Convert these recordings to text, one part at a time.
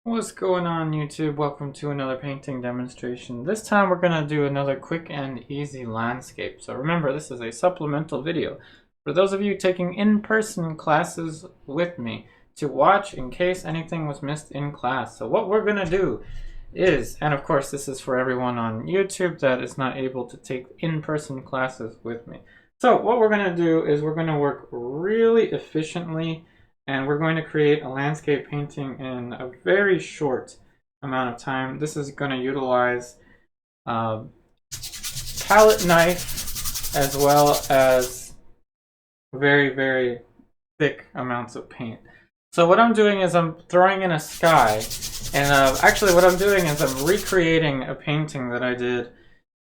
What's going on, YouTube? Welcome to another painting demonstration. This time we're going to do another quick and easy landscape. So remember, this is a supplemental video for those of you taking in-person classes with me to watch in case anything was missed in class. So what we're going to do is, and of course this is for everyone on YouTube that is not able to take in-person classes with me. So what we're going to do is we're going to work really efficiently, and we're going to create a landscape painting in a very short amount of time. This is going to utilize palette knife as well as very, very thick amounts of paint. So what I'm doing is I'm throwing in a sky, and actually what I'm doing is I'm recreating a painting that I did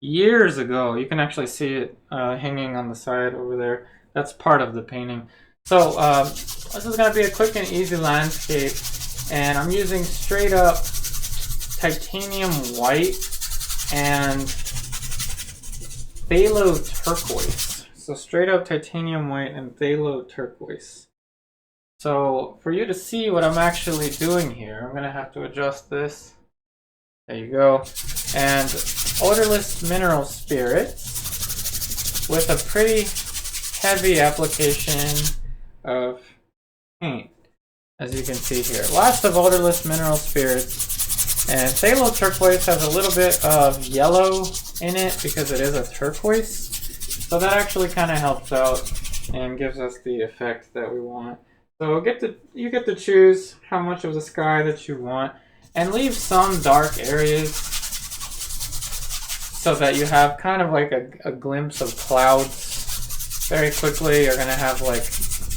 years ago. You can actually see it hanging on the side over there. That's part of the painting. So this is going to be a quick and easy landscape, and I'm using straight up titanium white and phthalo turquoise. So straight up titanium white and phthalo turquoise. So for you to see what I'm actually doing here, I'm going to have to adjust this. There you go. And odorless mineral spirits with a pretty heavy application of paint, as you can see here. Lots of odorless mineral spirits, and phthalo turquoise has a little bit of yellow in it because it is a turquoise, so that actually kind of helps out and gives us the effect that we want. So you get to choose how much of the sky that you want, and leave some dark areas so that you have kind of like a glimpse of clouds. Very quickly you're going to have like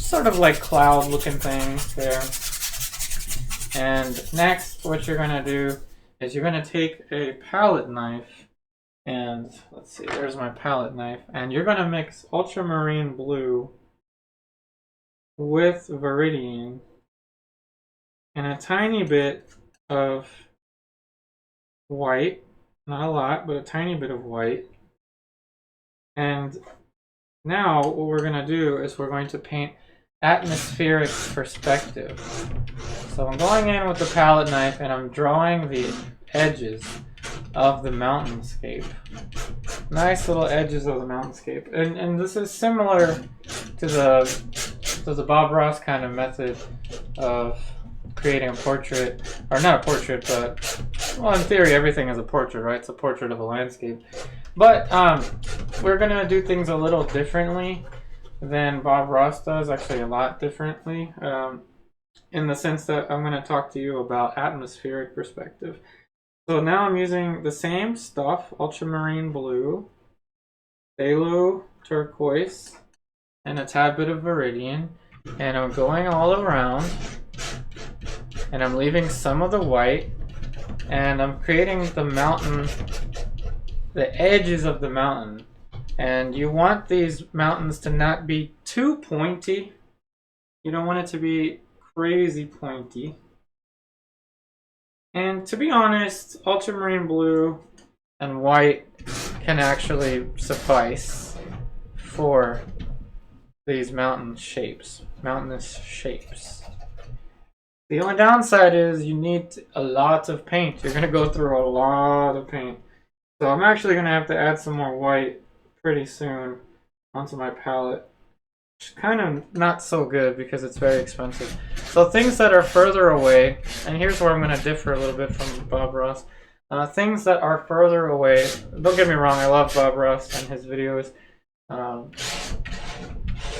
sort of like cloud looking things there. And next what you're going to do is you're going to take a palette knife, and let's see, there's my palette knife, and you're going to mix ultramarine blue with viridian and a tiny bit of white, not a lot, but a tiny bit of white. And now what we're going to do is we're going to paint atmospheric perspective. So I'm going in with the palette knife and I'm drawing the edges of the mountainscape. Nice little edges of the mountainscape. And this is similar to the Bob Ross kind of method of creating a portrait, or not a portrait, but well, in theory everything is a portrait, right? It's a portrait of a landscape. But we're gonna do things a little differently than Bob Ross does, actually a lot differently, in the sense that I'm going to talk to you about atmospheric perspective. So now I'm using the same stuff, ultramarine blue, phthalo turquoise, and a tad bit of viridian, and I'm going all around, and I'm leaving some of the white, and I'm creating the mountain, the edges of the mountain. And you want these mountains to not be too pointy. You don't want it to be crazy pointy. And to be honest, ultramarine blue and white can actually suffice for these mountainous shapes. The only downside is you need a lot of paint. You're going to go through a lot of paint. So I'm actually going to have to add some more white pretty soon onto my palette, which is kind of not so good because it's very expensive. So things that are further away, and here's where I'm going to differ a little bit from Bob Ross. Things that are further away, don't get me wrong, I love Bob Ross and his videos.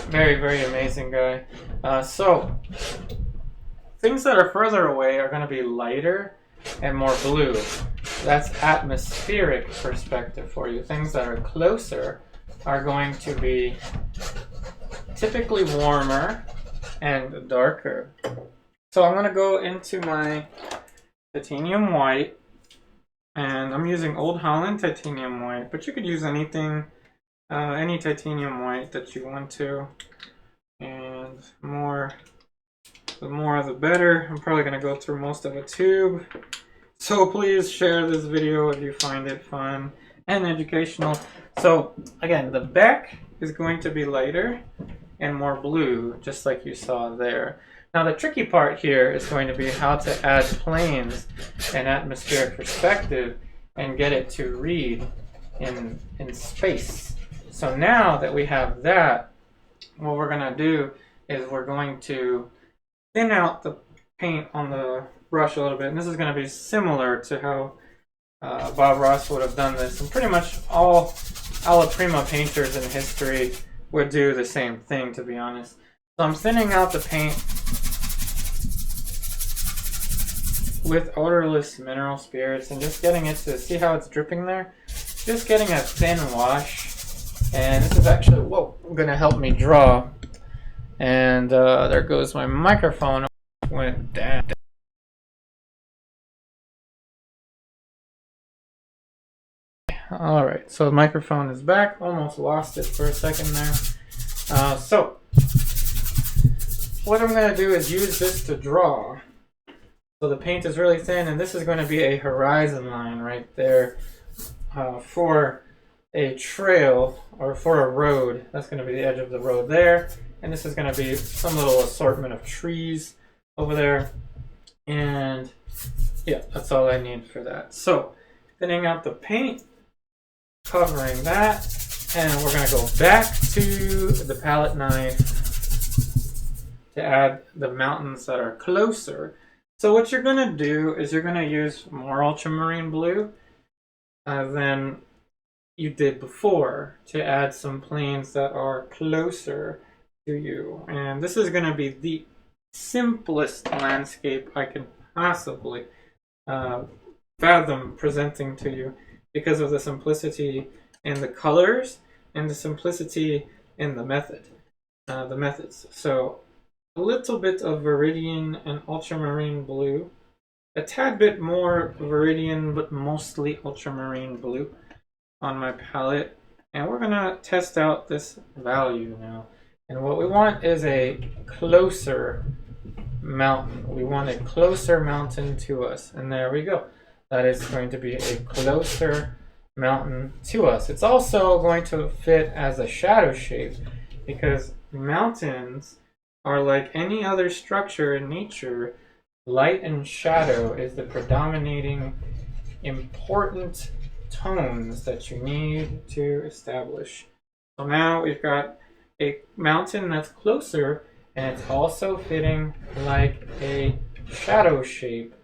Very, very amazing guy. So things that are further away are going to be lighter and more blue. That's atmospheric perspective for you. Things that are closer are going to be typically warmer and darker. So I'm going to go into my titanium white, and I'm using Old Holland titanium white, but you could use anything, any titanium white that you want to, and the more the better. I'm probably going to go through most of a tube. So please share this video if you find it fun and educational. So again, the back is going to be lighter and more blue, just like you saw there. Now the tricky part here is going to be how to add planes and atmospheric perspective and get it to read in space. So now that we have that, what we're going to do is we're going to thin out the paint on the brush a little bit. And this is going to be similar to how Bob Ross would have done this. And pretty much all alla prima painters in history would do the same thing, to be honest. So I'm thinning out the paint with odorless mineral spirits and just getting it to see how it's dripping there. Just getting a thin wash. And this is actually going to help me draw. And there goes my microphone. Went down. Alright, so the microphone is back. Almost lost it for a second there. So, what I'm going to do is use this to draw. So the paint is really thin, and this is going to be a horizon line right there for a trail or for a road. That's going to be the edge of the road there. And this is going to be some little assortment of trees over there. And yeah, that's all I need for that. So, thinning out the paint, covering that, and we're going to go back to the palette knife to add the mountains that are closer. So what you're going to do is you're going to use more ultramarine blue than you did before to add some planes that are closer to you. And this is going to be the simplest landscape I can possibly fathom presenting to you because of the simplicity in the colors and the simplicity in the methods. So a little bit of Viridian and ultramarine blue, a tad bit more Viridian but mostly ultramarine blue on my palette, and we're gonna test out this value now. And what we want is a closer mountain. We want a closer mountain to us, and there we go. That is going to be a closer mountain to us. It's also going to fit as a shadow shape because mountains are like any other structure in nature. Light and shadow is the predominating important tones that you need to establish. So now we've got a mountain that's closer, and it's also fitting like a shadow shape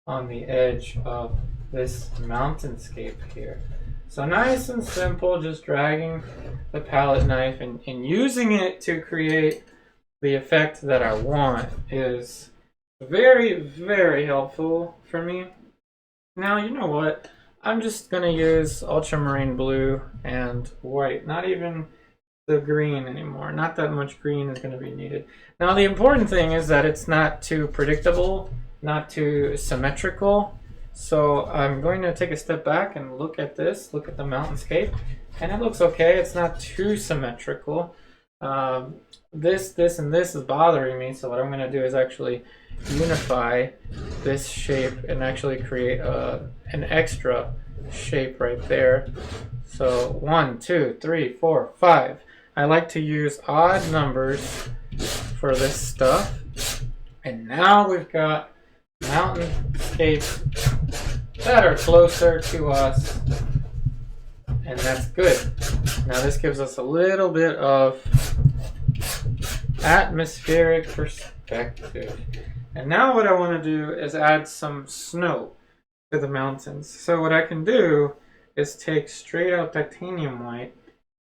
on the edge of this mountainscape here. So nice and simple, just dragging the palette knife and using it to create the effect that I want is very, very helpful for me. Now, you know what? I'm just going to use ultramarine blue and white, not even the green anymore. Not that much green is going to be needed. Now, the important thing is that it's not too predictable, not too symmetrical. So I'm going to take a step back and look at this, look at the mountainscape, and it looks okay. It's not too symmetrical. This, and this is bothering me, so what I'm going to do is actually unify this shape and actually create an extra shape right there. So 1, 2, 3, 4, 5. I like to use odd numbers for this stuff. And now we've got mountainscapes that are closer to us, and that's good. Now this gives us a little bit of atmospheric perspective. And now what I want to do is add some snow to the mountains. So what I can do is take straight out titanium white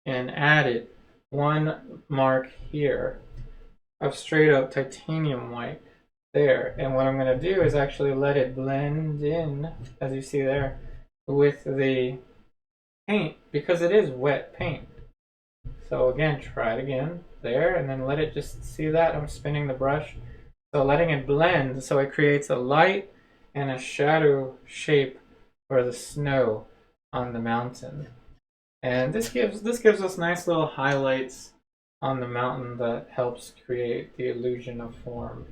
and add it one mark here of straight up titanium white there. And what I'm going to do is actually let it blend in, as you see there, with the paint, because it is wet paint. So again, try it again there, and then let it just see that I'm spinning the brush. So letting it blend so it creates a light and a shadow shape for the snow on the mountain. And this gives us nice little highlights on the mountain that helps create the illusion of form.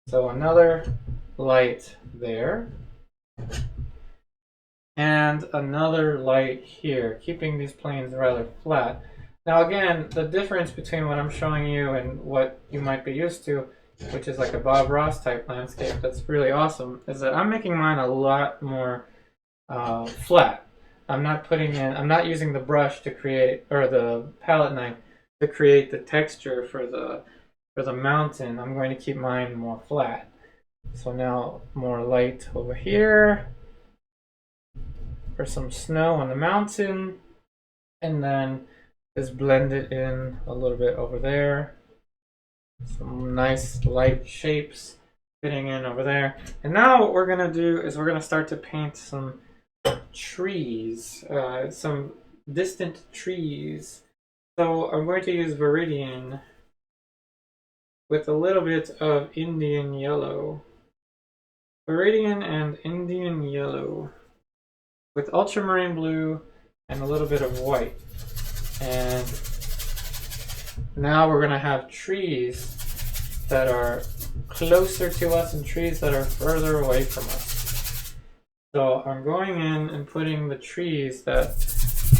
So another light there. And another light here, keeping these planes rather flat. Now again, the difference between what I'm showing you and what you might be used to which is like a Bob Ross type landscape that's really awesome, is that I'm making mine a lot more flat. I'm not using the brush to create, or the palette knife to create the texture for the mountain. I'm going to keep mine more flat. So now more light over here for some snow on the mountain, and then just blend it in a little bit over there. Some nice light shapes fitting in over there. And now what we're gonna do is we're gonna start to paint some trees, some distant trees. So I'm going to use Viridian with a little bit of Indian yellow. Viridian and Indian yellow with ultramarine blue and a little bit of white. And now we're going to have trees that are closer to us and trees that are further away from us. So I'm going in and putting the trees that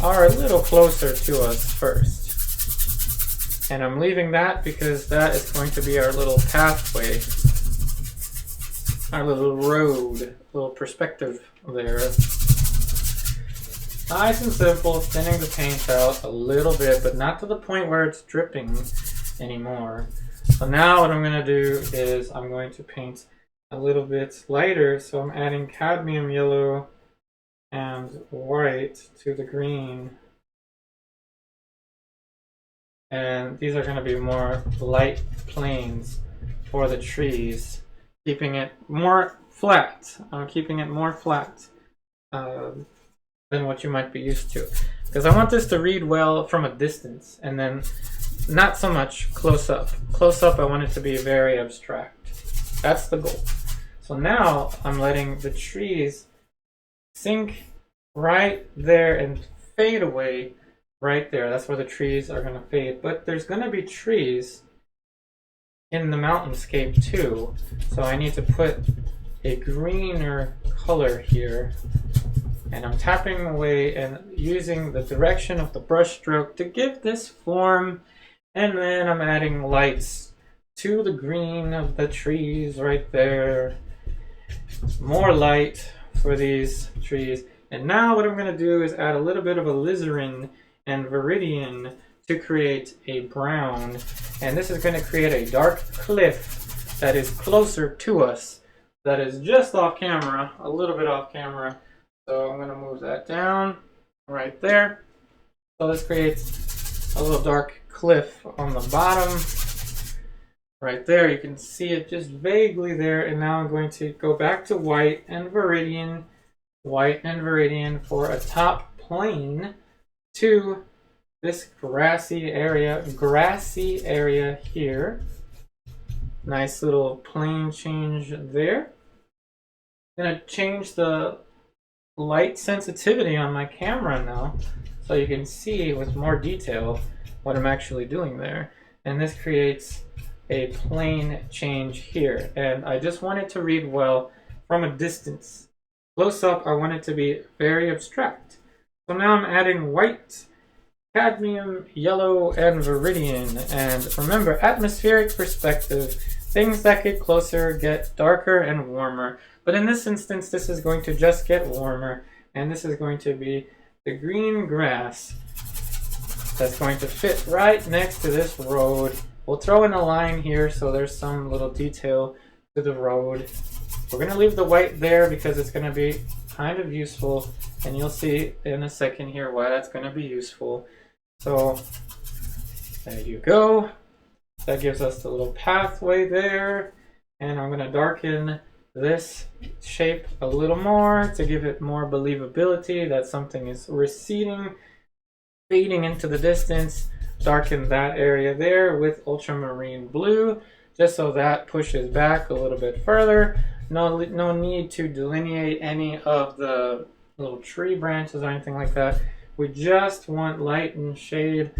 are a little closer to us first. And I'm leaving that because that is going to be our little pathway, our little road, little perspective there. Nice and simple, thinning the paint out a little bit, but not to the point where it's dripping anymore. So now what I'm going to do is I'm going to paint a little bit lighter, so I'm adding cadmium yellow and white to the green. And these are going to be more light planes for the trees, keeping it more flat. I'm keeping it more flat than what you might be used to, because I want this to read well from a distance and then not so much close up. Close up, I want it to be very abstract. That's the goal. So now I'm letting the trees sink right there and fade away right there. That's where the trees are going to fade. But there's going to be trees in the mountainscape too. So I need to put a greener color here. And I'm tapping away and using the direction of the brush stroke to give this form. And then I'm adding lights to the green of the trees right there. More light for these trees. And now what I'm going to do is add a little bit of alizarin and Viridian to create a brown. And this is going to create a dark cliff that is closer to us. That is just off camera, a little bit off camera. So I'm going to move that down right there. So this creates a little dark cliff on the bottom. Right there, you can see it just vaguely there. And now I'm going to go back to white and Viridian for a top plane to this grassy area here. Nice little plane change there. I'm going to change the light sensitivity on my camera now so you can see with more detail what I'm actually doing there. And this creates a plane change here. And I just want it to read well from a distance. Close up, I want it to be very abstract. So now I'm adding white, cadmium, yellow, and Viridian. And remember, atmospheric perspective, things that get closer get darker and warmer. But in this instance, this is going to just get warmer, and this is going to be the green grass that's going to fit right next to this road. We'll throw in a line here so there's some little detail to the road. We're going to leave the white there because it's going to be kind of useful, and you'll see in a second here why that's going to be useful. So there you go. That gives us the little pathway there, and I'm going to darken this shape a little more to give it more believability that something is receding, fading into the distance. Darken that area there with ultramarine blue, just so that pushes back a little bit further. No need to delineate any of the little tree branches or anything like that. We just want light and shade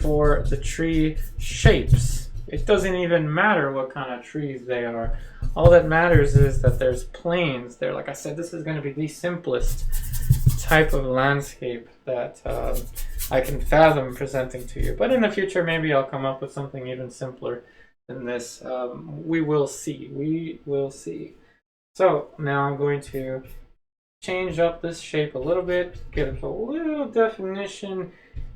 for the tree shapes. It doesn't even matter what kind of trees they are. All that matters is that there's planes there. Like I said, this is going to be the simplest type of landscape that I can fathom presenting to you. But in the future, maybe I'll come up with something even simpler than this. We will see. We will see. So now I'm going to change up this shape a little bit, give a little definition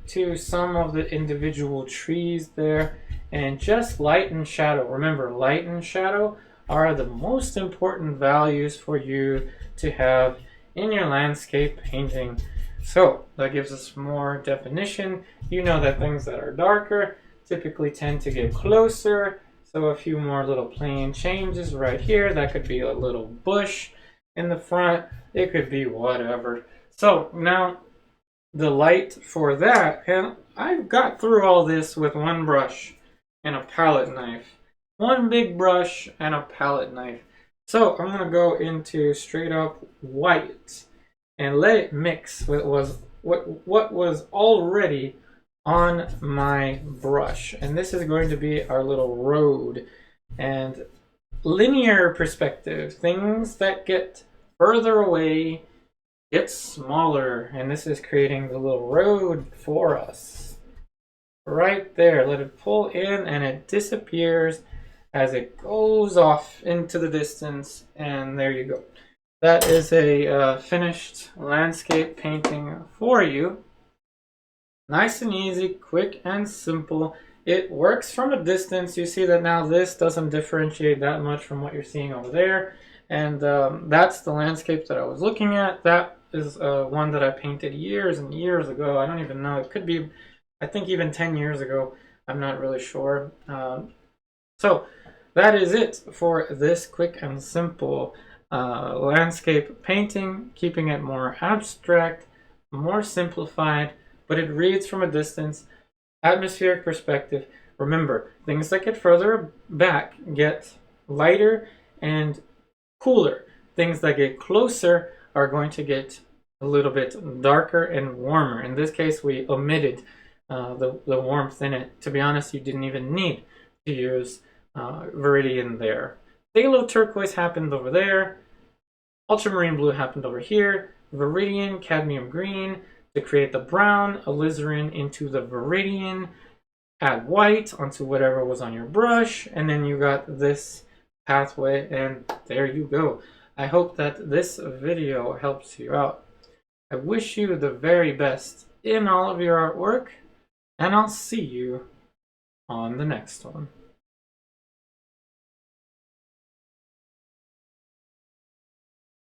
to some of the individual trees there, and just light and shadow. Remember, light and shadow are the most important values for you to have in your landscape painting. So that gives us more definition. You know that things that are darker typically tend to get closer. So a few more little plane changes right here. That could be a little bush in the front. It could be whatever. So now the light for that, and I've got through all this with one brush and a palette knife. One big brush and a palette knife. So I'm going to go into straight up white and let it mix with what was already on my brush. And this is going to be our little road. And linear perspective, things that get further away get smaller, and this is creating the little road for us. Right there, let it pull in and it disappears as it goes off into the distance, and there you go. That is a finished landscape painting for you. Nice and easy, quick and simple. It works from a distance. You see that now this doesn't differentiate that much from what you're seeing over there. And that's the landscape that I was looking at. That is one that I painted years and years ago. I don't even know. It could be, I think, even 10 years ago. I'm not really sure. So that is it for this quick and simple landscape painting, keeping it more abstract, more simplified, but it reads from a distance, atmospheric perspective. Remember, things that get further back get lighter and cooler. Things that get closer are going to get a little bit darker and warmer. In this case, we omitted the warmth in it. To be honest, you didn't even need to use Viridian there. Phthalo turquoise happened over there. Ultramarine blue happened over here. Viridian, cadmium green to create the brown. Alizarin into the Viridian. Add white onto whatever was on your brush. And then you got this pathway, and there you go. I hope that this video helps you out. I wish you the very best in all of your artwork, and I'll see you on the next one.